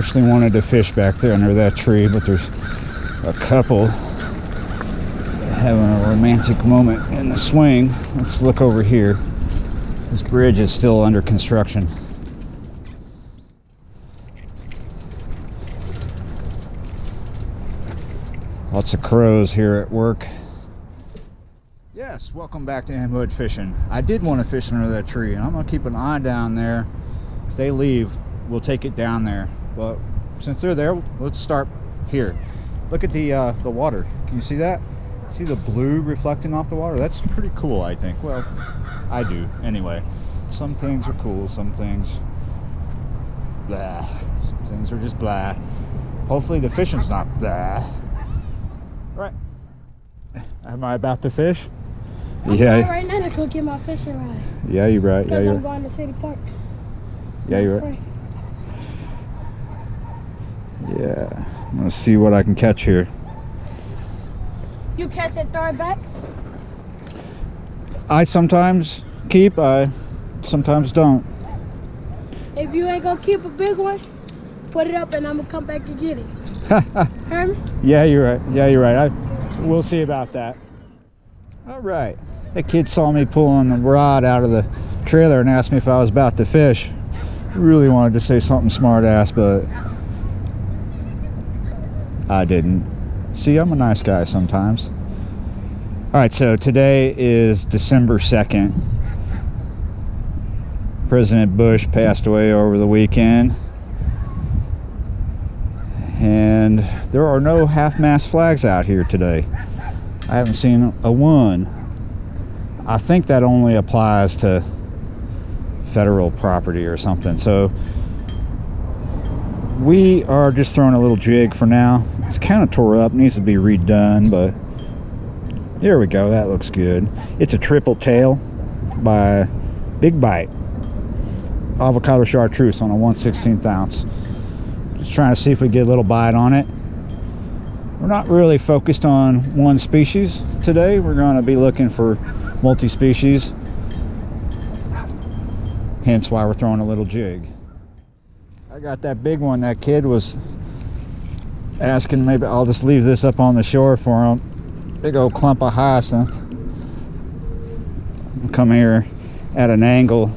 actually wanted to fish back there under that tree, but there's a couple having a romantic moment in the swing. Let's look over here. This bridge is still under construction. Lots of crows here at work. Yes, welcome back to Amwood Fishing. I did want to fish under that tree, and I'm going to keep an eye down there. If they leave, we'll take it down there. But since they're there, let's start here. Look at the water. Can you see that? See the blue reflecting off the water? That's pretty cool, I think. Well, I do. Anyway, some things are cool, some things blah. Some things are just blah. Hopefully the fishing's not blah. Right. Am I about to fish? I'm going right now to go get my fishing rod. Yeah, you're right. Because yeah, I'm going to City Park. Yeah, you're right. Yeah. I'm going to see what I can catch here. You catch it, throw it back? I sometimes keep, I sometimes don't. If you ain't going to keep a big one, put it up and I'm going to come back and get it. Hear me? Yeah, you're right. Yeah, you're right. We'll see about that. All right. That kid saw me pulling the rod out of the trailer and asked me if I was about to fish. Really wanted to say something smart ass, but I didn't. See, I'm a nice guy sometimes. All right, so today is December 2nd. President Bush passed away over the weekend. And there are no half-mast flags out here today. I haven't seen a one. I think that only applies to federal property or something. So we are just throwing a little jig for now. It's kind of tore up, needs to be redone, but there we go. That looks good. It's a triple tail by Big Bite. Avocado chartreuse on a 1/16 ounce. Just trying to see if we get a little bite on it. We're not really focused on one species today. We're going to be looking for multi-species. Hence why we're throwing a little jig. I got that big one. That kid was asking, maybe I'll just leave this up on the shore for him. Big old clump of hyacinth. Come here at an angle.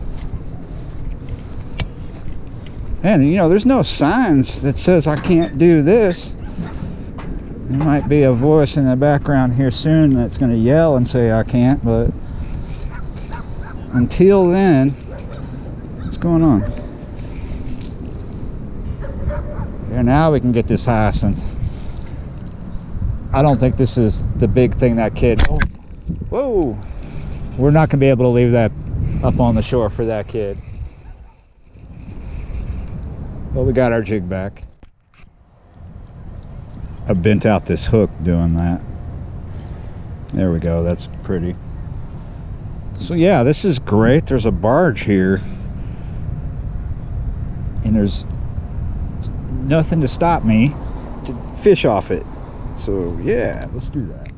And you know, there's no signs that says I can't do this. There might be a voice in the background here soon that's going to yell and say I can't, but until then, what's going on? Here, now we can get this hyacinth. I don't think this is the big thing that kid... Oh. Whoa! We're not going to be able to leave that up on the shore for that kid. Well, we got our jig back. I bent out this hook doing that. There we go, that's pretty. So yeah, this is great. There's a barge here. And there's nothing to stop me to fish off it. So yeah, let's do that.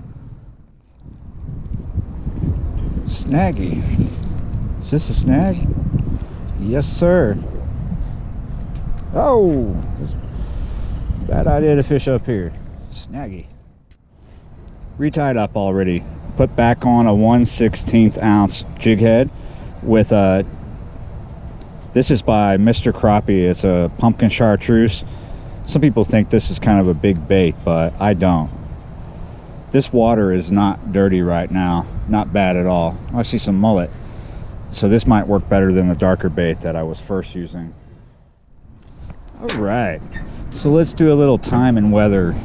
Snaggy. Is this a snag? Yes, sir. Oh! Bad idea to fish up here. Snaggy. Retied up already. Put back on a 1/16 ounce jig head with a... This is by Mr. Crappie. It's a pumpkin chartreuse. Some people think this is kind of a big bait, but I don't. This water is not dirty right now. Not bad at all. I see some mullet. So this might work better than the darker bait that I was first using. Alright, so let's do a little time and weather.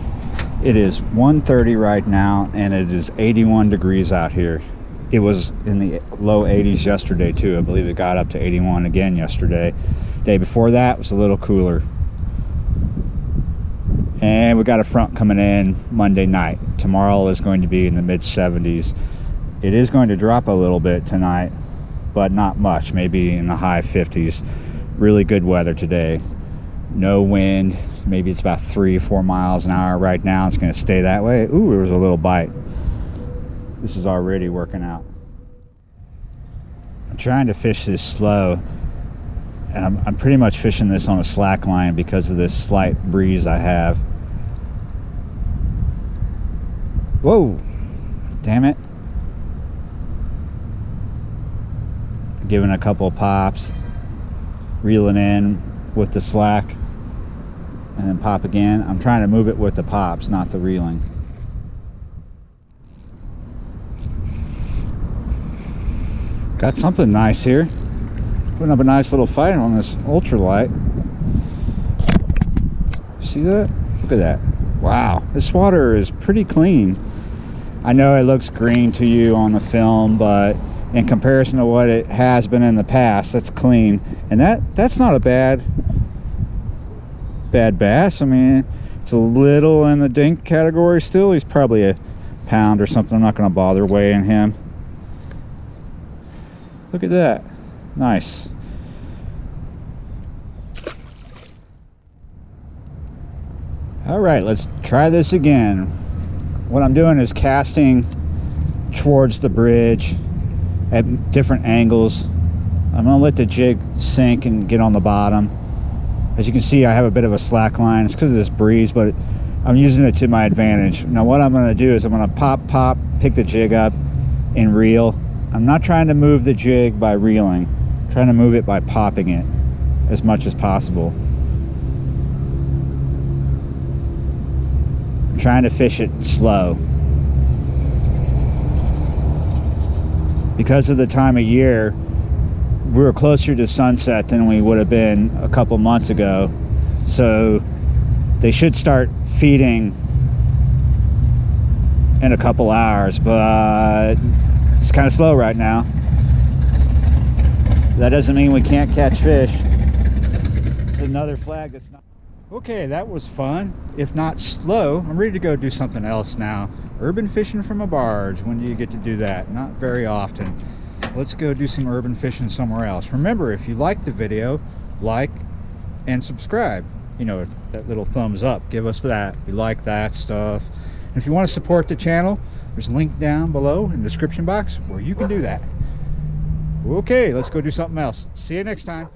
It is 1:30 right now and it is 81 degrees out here. It was in the low 80s yesterday too. I believe it got up to 81 again yesterday. Day before that was a little cooler. And we got a front coming in Monday night. Tomorrow is going to be in the mid 70s. It is going to drop a little bit tonight, but not much, maybe in the high 50s. Really good weather today. No wind, maybe it's about 3 or 4 miles an hour right now. It's going to stay that way. Ooh, there was a little bite. This is already working out. I'm trying to fish this slow. And I'm pretty much fishing this on a slack line because of this slight breeze I have. Whoa, damn it. Giving a couple of pops, reeling in with the slack, and then pop again. I'm trying to move it with the pops, not the reeling. Got something nice here. Putting up a nice little fight on this ultralight. See that? Look at that. Wow, this water is pretty clean. I know it looks green to you on the film, but in comparison to what it has been in the past, that's clean. And that's not a bad bass. I mean, it's a little in the dink category still. He's probably a pound or something. I'm not going to bother weighing him. Look at that. Nice. All right, let's try this again. What I'm doing is casting towards the bridge at different angles. I'm gonna let the jig sink and get on the bottom. As you can see, I have a bit of a slack line. It's because of this breeze, but I'm using it to my advantage. Now what I'm gonna do is I'm gonna pop, pick the jig up and reel. I'm not trying to move the jig by reeling. I'm trying to move it by popping it as much as possible. I'm trying to fish it slow. Because of the time of year, we're closer to sunset than we would have been a couple months ago. So they should start feeding in a couple hours, but it's kind of slow right now. That doesn't mean we can't catch fish. It's another flag that's not... Okay, that was fun, if not slow. I'm ready to go do something else now. Urban fishing from a barge. When do you get to do that? Not very often. Let's go do some urban fishing somewhere else. Remember, if you like the video, like and subscribe. You know, that little thumbs up, give us that. We like that stuff. And if you want to support the channel, there's a link down below in the description box where you can do that. Okay, let's go do something else. See you next time.